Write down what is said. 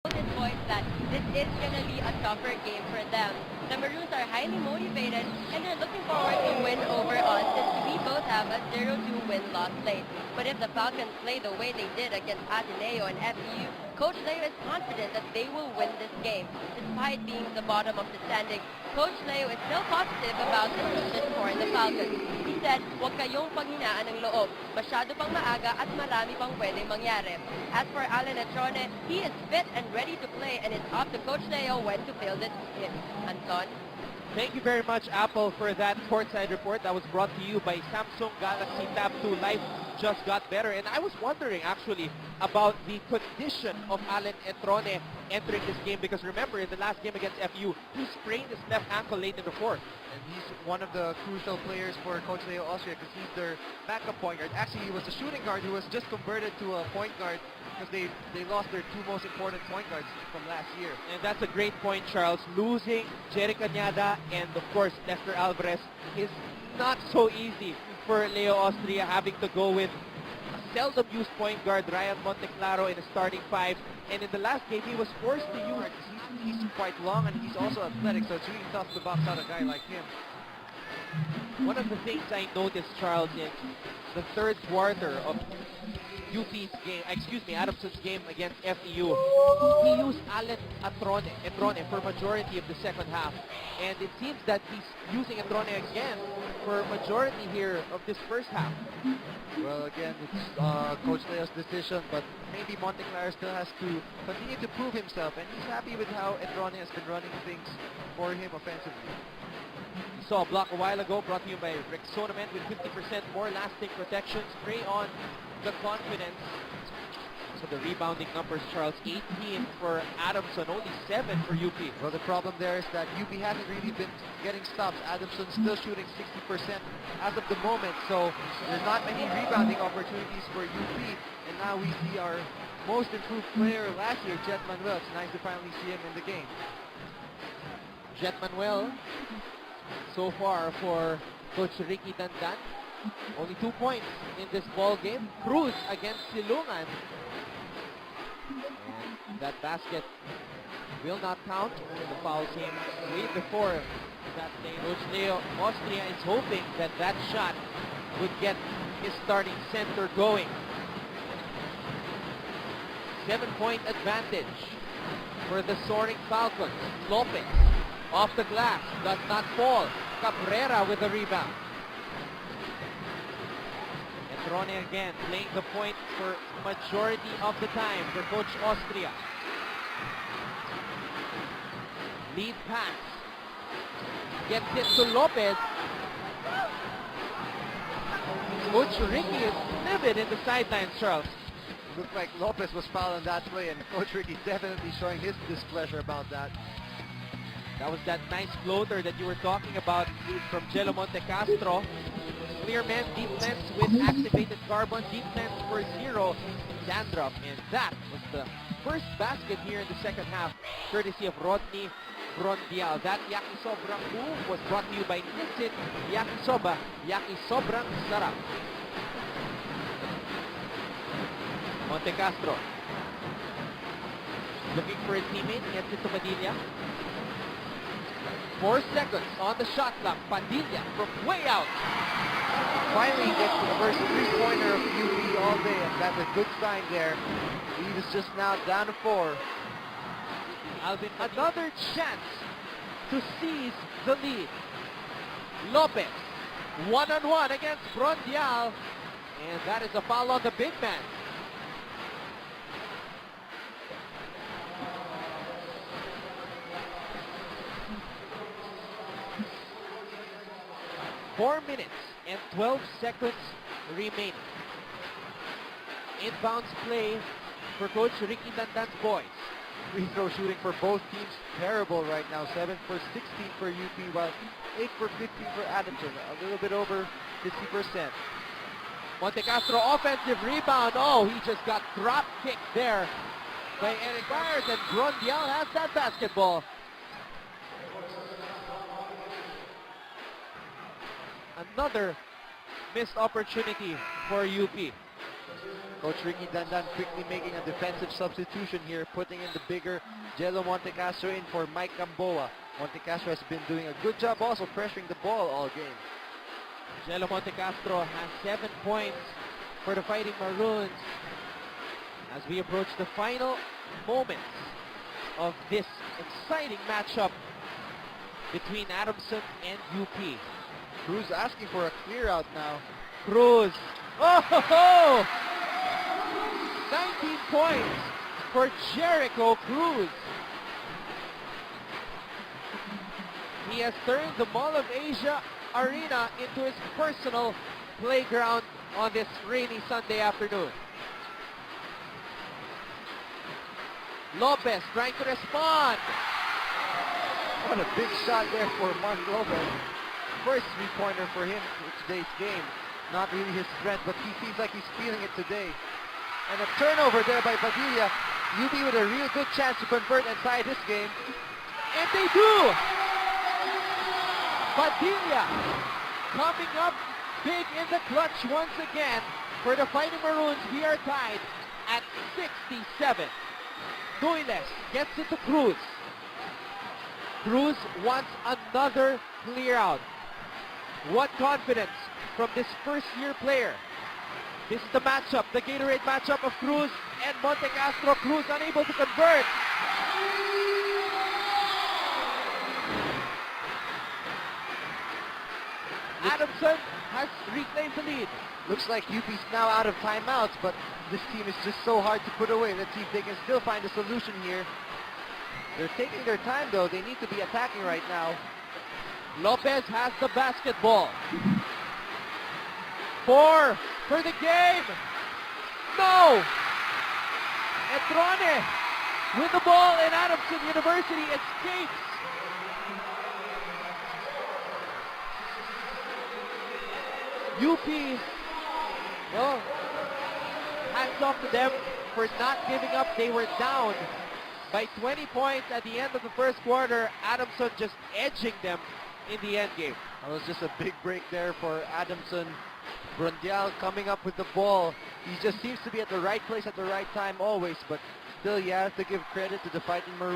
This point that this is going to be a tougher game for them. The Maroons are highly motivated and they're looking forward to win over us since we both have a 0-2 win-loss slate. But if the Falcons play the way they did against Ateneo and FEU, Coach Leo is confident that they will win this game. Despite being the bottom of the standings, Coach Leo is still positive about the season for the Falcons. He said, "Huwag kayong panghinaan ng loob. Masyado pang maaga at marami pang pwedeng mangyari." As for Alan Atrone, he is fit and ready to play and it's up to Coach Leo when to field it in. Anton? Thank you very much, Apple, for that courtside report that was brought to you by Samsung Galaxy Tab 2. Life just got better. And I was wondering, actually, about the condition of Alan Etrone entering this game. Because remember, in the last game against FU, he sprained his left ankle late in the fourth. And he's one of the crucial players for Coach Leo Austria because he's their backup point guard. Actually, he was a shooting guard who was just converted to a point guard because they lost their two most important point guards from last year. And that's a great point, Charles. Losing Jerry Cañada and, of course, Lester Alvarez is not so easy for Leo Austria, having to go with a seldom used point guard, Ryan Monteclaro, in the starting five. And in the last game, he was forced to use. He's quite long and he's also athletic, so it's really tough to box out a guy like him. One of the things I noticed, Charles, in the third quarter of Adamson's game against FEU, he used Alan Etrone for majority of the second half. And it seems that he's using Etrone again for majority here of this first half. Well, again, it's Coach Leo's decision, but maybe Monteclaro still has to continue to prove himself, and he's happy with how Etrone has been running things for him offensively. You saw a block a while ago brought to you by Rexonament with 50% more lasting protection. Spray on the confidence. So the rebounding numbers, Charles, 18 for Adamson, only 7 for UP. Well, the problem there is that UP hasn't really been getting stops. Adamson's still shooting 60% as of the moment, so there's not many rebounding opportunities for UP. And now we see our most improved player last year, Jet Manuel. It's nice to finally see him in the game. Jet Manuel, so far for Coach Ricky Dandan, only 2 points in this ball game. Cruz against Silungan. And that basket will not count. The foul came way before that day. Coach Leo Austria is hoping that that shot would get his starting center going. 7-point advantage for the soaring Falcons. Lopez off the glass, does not fall. Cabrera with the rebound. Etrone again playing the point for majority of the time for Coach Austria. Lead pass. Gets it to Lopez. Coach Ricky is livid in the sidelines, Charles. Looked like Lopez was fouled on that play, and Coach Ricky definitely showing his displeasure about that. That was that nice floater that you were talking about from Jello Montecastro. Clear man, deep lens with activated carbon, deep lens for 0, Dandruff. And that was the first basket here in the second half, courtesy of Rodney Brondial. That Yakisobrang move was brought to you by Nixit Yakisoba. Yakisobrang sarap. Montecastro looking for his teammate, gets it to Padilla. 4 seconds on the shot clock. Padilla from way out. Finally gets the first three-pointer of UP all day, and that's a good sign there. Lead is just now down to 4. Alvin, another chance to seize the lead. Lopez, one-on-one against Brondial, and that is a foul on the big man. Four minutes and 12 seconds remaining. Inbounds play for Coach Ricky Dandan's boys. Free throw shooting for both teams terrible right now. 7 for 16 for UP, while 8 for 15 for Adamson. A little bit over 50%. Montecastro offensive rebound. Oh, he just got drop kicked there by Eric Byers, and Brondial has that basketball. Another missed opportunity for UP. Coach Ricky Dandan quickly making a defensive substitution here, putting in the bigger Jello Montecastro in for Mike Gamboa. Montecastro has been doing a good job also pressuring the ball all game. Jello Montecastro has 7 points for the Fighting Maroons as we approach the final moments of this exciting matchup between Adamson and UP. Cruz asking for a clear out now. Cruz. Oh, ho, ho! 19 points for Jericho Cruz. He has turned the Mall of Asia Arena into his personal playground on this rainy Sunday afternoon. Lopez trying to respond. What a big shot there for Mark Lopez. First three-pointer for him in today's game. Not really his strength, but he seems like he's feeling it today. And a turnover there by Padilla. UP with a real good chance to convert and tie this game. And they do! Padilla coming up big in the clutch once again. For the Fighting Maroons, we are tied at 67. Doiles gets it to Cruz. Cruz wants another clear out. What confidence from this first-year player. This is the matchup, the Gatorade matchup of Cruz and Montecastro. Cruz unable to convert. Adamson has reclaimed the lead. Looks like UP's now out of timeouts, but this team is just so hard to put away. Let's see if they can still find a solution here. They're taking their time though. They need to be attacking right now. Lopez has the basketball. 4 for the game. No! Etrone with the ball, and Adamson University escapes. UP, well, hats off to them for not giving up. They were down by 20 points at the end of the first quarter. Adamson just edging them in the end game. That was just a big break there for Adamson. Brundial coming up with the ball. He just seems to be at the right place at the right time always, but still you have to give credit to the Fighting Maroons.